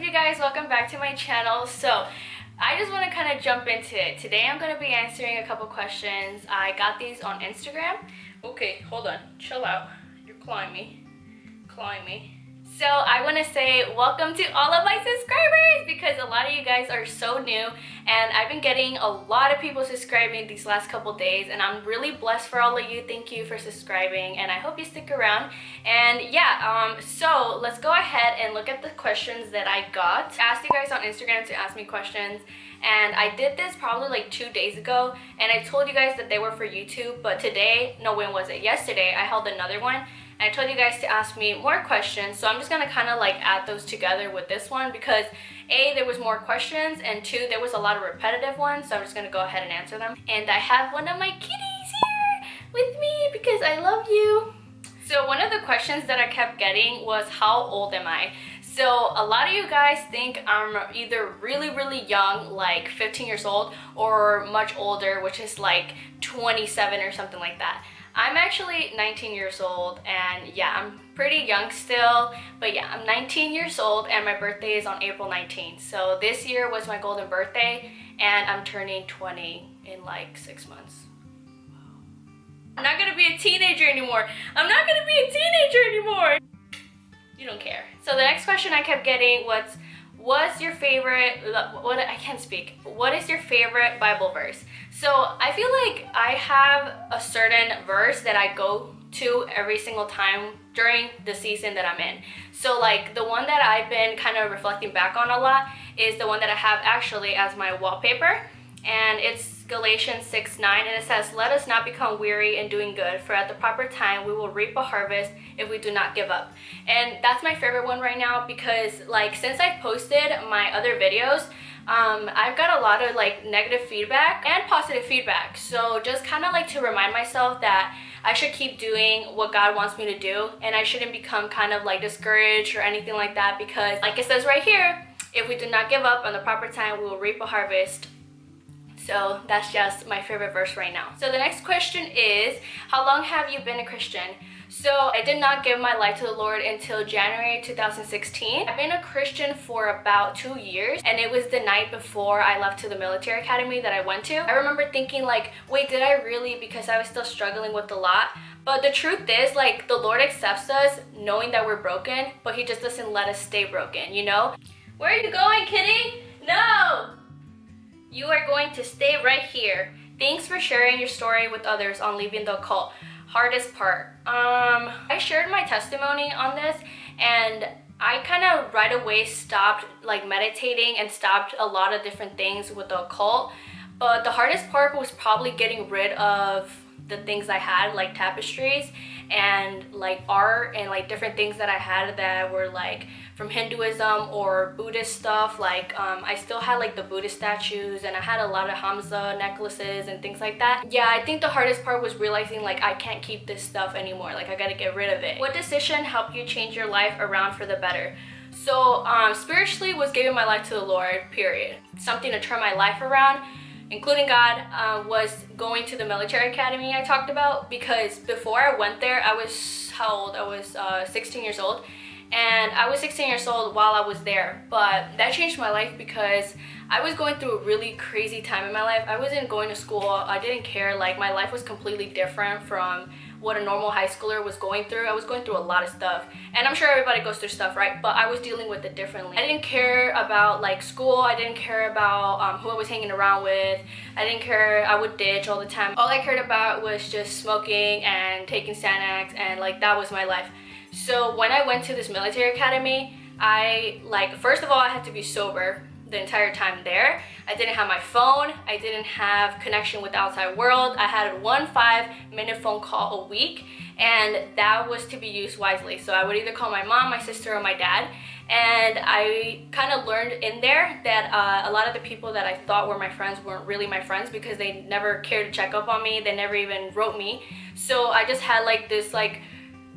you guys? Welcome back to my channel. So I just want to kind of jump into it. Today I'm going to be answering a couple questions. I got these on Instagram. Okay, hold on. Chill out. You're clawing me. So I want to say welcome to all of my subscribers because a lot of you guys are so new and I've been getting a lot of people subscribing these last couple days and I'm really blessed for all of you. Thank you for subscribing and I hope you stick around. And yeah, so let's go ahead and look at the questions that I got. I asked you guys on Instagram to ask me questions and I did this probably like 2 days ago and I told you guys that they were for YouTube, but today, no, when was it? Yesterday I held another one. I told you guys to ask me more questions, so I'm just gonna kind of like add those together with this one because A, there was more questions, and 2, there was a lot of repetitive ones, so I'm just gonna go ahead and answer them. And I have one of my kitties here with me because I love you. So one of the questions that I kept getting was, how old am I? So a lot of you guys think I'm either really young, like 15 years old, or much older, which is like 27 or something like that. I'm actually 19 years old and yeah, I'm pretty young still, but yeah, I'm 19 years old and my birthday is on April 19th. So this year was my golden birthday and I'm turning 20 in like 6 months. I'm not gonna be a teenager anymore. You don't care. So the next question I kept getting was, what's your favorite, what is your favorite Bible verse? So I feel like I have a certain verse that I go to every single time during the season that I'm in. So like the one that I've been kind of reflecting back on a lot is the one that I have actually as my wallpaper, and it's Galatians 6:9, and it says, "Let us not become weary in doing good, for at the proper time we will reap a harvest if we do not give up." And that's my favorite one right now because like since I posted my other videos, I've got a lot of like negative feedback and positive feedback. So just kind of like to remind myself that I should keep doing what God wants me to do and I shouldn't become kind of like discouraged or anything like that, because like it says right here, if we do not give up on the proper time, we will reap a harvest. So that's just my favorite verse right now. So the next question is, how long have you been a Christian? So I did not give my life to the Lord until January 2016. I've been a Christian for about 2 years, and it was the night before I left to the military academy that I went to. I remember thinking like, wait, did I really? Because I was still struggling with a lot. But the truth is, like, the Lord accepts us knowing that we're broken, but he just doesn't let us stay broken, you know? Where are you going, kitty? No! You are going to stay right here. Thanks for sharing your story with others on leaving the occult. Hardest part. I shared my testimony on this and I kind of right away stopped like meditating and stopped a lot of different things with the occult. But the hardest part was probably getting rid of the things I had, like tapestries and like art and like different things that I had that were like from Hinduism or Buddhist stuff. Like I still had like the Buddhist statues and I had a lot of Hamza necklaces and things like that. Yeah, I think the hardest part was realizing like I can't keep this stuff anymore, like I gotta get rid of it. What decision helped you change your life around for the better? So spiritually was giving my life to the Lord, period. Something to turn my life around, including God, was going to the military academy I talked about, because before I went there, I was, how old? I was 16 years old. And I was 16 years old while I was there, but that changed my life because I was going through a really crazy time in my life. I wasn't going to school, I didn't care, like my life was completely different from what a normal high schooler was going through. I was going through a lot of stuff, and I'm sure everybody goes through stuff, right? But I was dealing with it differently. I didn't care about like school, I didn't care about who I was hanging around with, I didn't care, I would ditch all the time. All I cared about was just smoking and taking Xanax, and like that was my life. So when I went to this military academy, I first of all, I had to be sober the entire time there. I didn't have my phone, I didn't have connection with the outside world. I had one 5-minute phone call a week, and that was to be used wisely. So I would either call my mom, my sister, or my dad. And I kind of learned in there that a lot of the people that I thought were my friends weren't really my friends because they never cared to check up on me, they never even wrote me. So I just had like this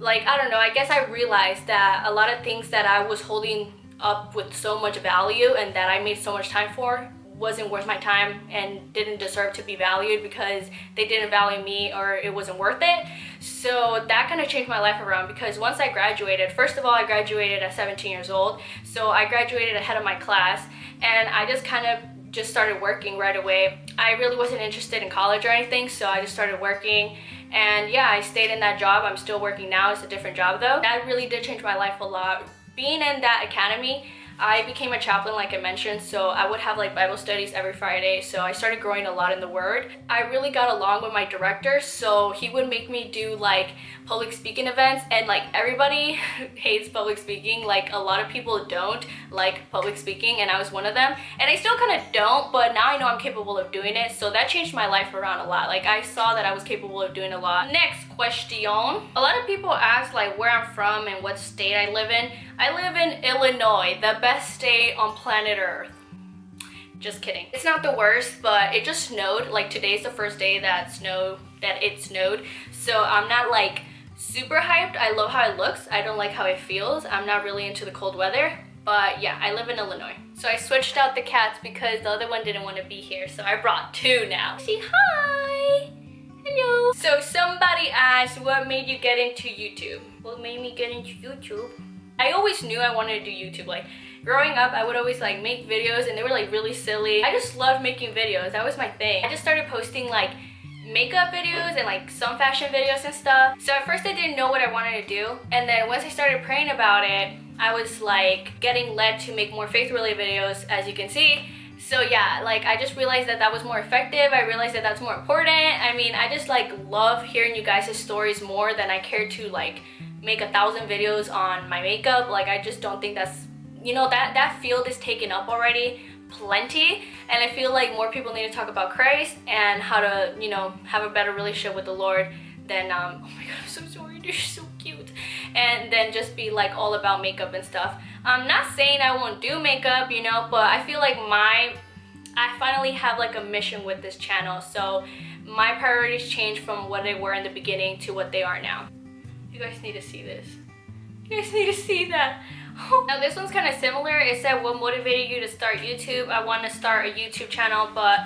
I don't know, I guess I realized that a lot of things that I was holding up with so much value and that I made so much time for wasn't worth my time and didn't deserve to be valued because they didn't value me or it wasn't worth it. So that kind of changed my life around, because once I graduated, first of all, I graduated at 17 years old. So I graduated ahead of my class, and I just kind of just started working right away. I really wasn't interested in college or anything, so I just started working. And yeah, I stayed in that job. I'm still working now. It's a different job though. That really did change my life a lot. Being in that academy, I became a chaplain, like I mentioned, so I would have like Bible studies every Friday, so I started growing a lot in the Word. I really got along with my director, so he would make me do like public speaking events, and like everybody hates public speaking. Like a lot of people don't like public speaking, and I was one of them. And I still kind of don't, but now I know I'm capable of doing it, so that changed my life around a lot. Like I saw that I was capable of doing a lot. Next question. A lot of people ask like where I'm from and what state I live in. I live in Illinois, the best state on planet Earth. Just kidding. It's not the worst, but it just snowed. Like today's the first day that it snowed. So I'm not like super hyped. I love how it looks. I don't like how it feels. I'm not really into the cold weather. But yeah, I live in Illinois. So I switched out the cats because the other one didn't want to be here. So I brought two now. Say hi. Hello. So somebody asked, what made you get into YouTube? What made me get into YouTube? I always knew I wanted to do YouTube. Like growing up, I would always like make videos and they were like really silly. I just loved making videos. That was my thing. I just started posting like makeup videos and like some fashion videos and stuff. So at first I didn't know what I wanted to do. And then once I started praying about it, I was like getting led to make more faith-related videos, as you can see. So yeah, like I just realized that that was more effective. I realized that that's more important. I mean, I just like love hearing you guys' stories more than I care to like make 1,000 videos on my makeup. Like I just don't think that's, you know, that field is taken up already plenty, and I feel like more people need to talk about Christ and how to, you know, have a better relationship with the Lord than oh my god, I'm so sorry, they're so cute, and then just be like all about makeup and stuff. I'm not saying I won't do makeup, you know, but I feel like I finally have like a mission with this channel, so my priorities changed from what they were in the beginning to what they are now. You guys need to see this. You guys need to see that. Now this one's kind of similar. It said, what motivated you to start YouTube? I want to start a YouTube channel, but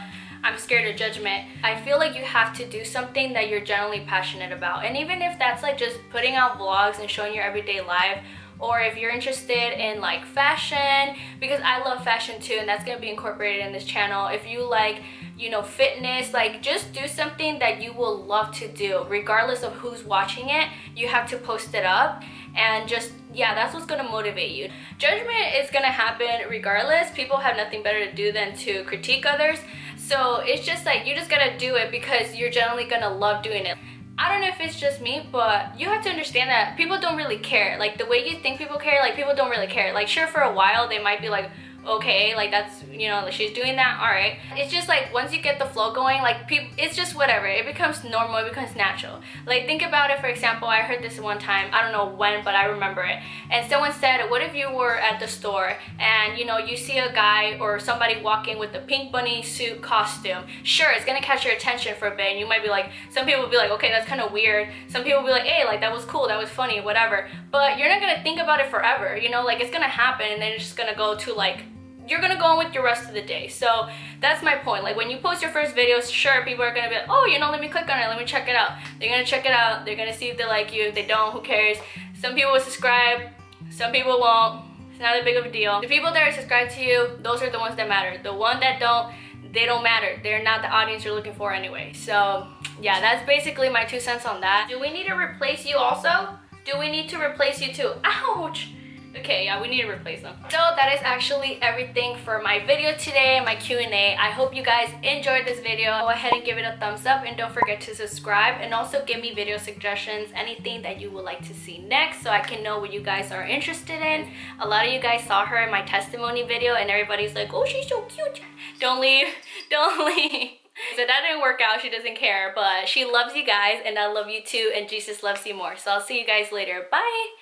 I'm scared of judgment. I feel like you have to do something that you're generally passionate about. And even if that's like just putting out vlogs and showing your everyday life, or if you're interested in like fashion, because I love fashion too, and that's gonna be incorporated in this channel. If you like, you know, fitness, like just do something that you will love to do regardless of who's watching it. You have to post it up, and just, yeah, that's what's gonna motivate you. Judgment is gonna happen regardless. People have nothing better to do than to critique others, so it's just like you just gotta do it because you're generally gonna love doing it. I don't know if it's just me, but you have to understand that people don't really care. Like the way you think people care, like people don't really care. Like sure, for a while they might be like, okay, like that's, you know, like she's doing that, all right. It's just like once you get the flow going, like people, it's just whatever. It becomes normal, it becomes natural. Like think about it, for example, I heard this one time, I don't know when, but I remember it. And someone said, what if you were at the store and, you know, you see a guy or somebody walking with a pink bunny suit costume. Sure, it's gonna catch your attention for a bit, and you might be like, some people will be like, okay, that's kind of weird. Some people will be like, hey, like that was cool, that was funny, whatever. But you're not gonna think about it forever, you know, like it's gonna happen, and then it's just gonna go to like, you're gonna go on with your rest of the day. So that's my point. Like when you post your first videos, sure, people are gonna be like, oh, you know, let me click on it, let me check it out. They're gonna check it out, they're gonna see if they like you. If they don't, who cares? Some people will subscribe, some people won't. It's not that big of a deal. The people that are subscribed to you, those are the ones that matter. The ones that don't, they don't matter. They're not the audience you're looking for anyway. So yeah, that's basically my 2 cents on that. Do we need to replace you also? Do we need to replace you too? Ouch! Okay, yeah, we need to replace them. So that is actually everything for my video today, my Q&A. I hope you guys enjoyed this video. Go ahead and give it a thumbs up, and don't forget to subscribe, and also give me video suggestions, anything that you would like to see next, so I can know what you guys are interested in. A lot of you guys saw her in my testimony video and everybody's like, oh, she's so cute. Don't leave, don't leave. So that didn't work out, she doesn't care, but she loves you guys and I love you too, and Jesus loves you more. So I'll see you guys later. Bye.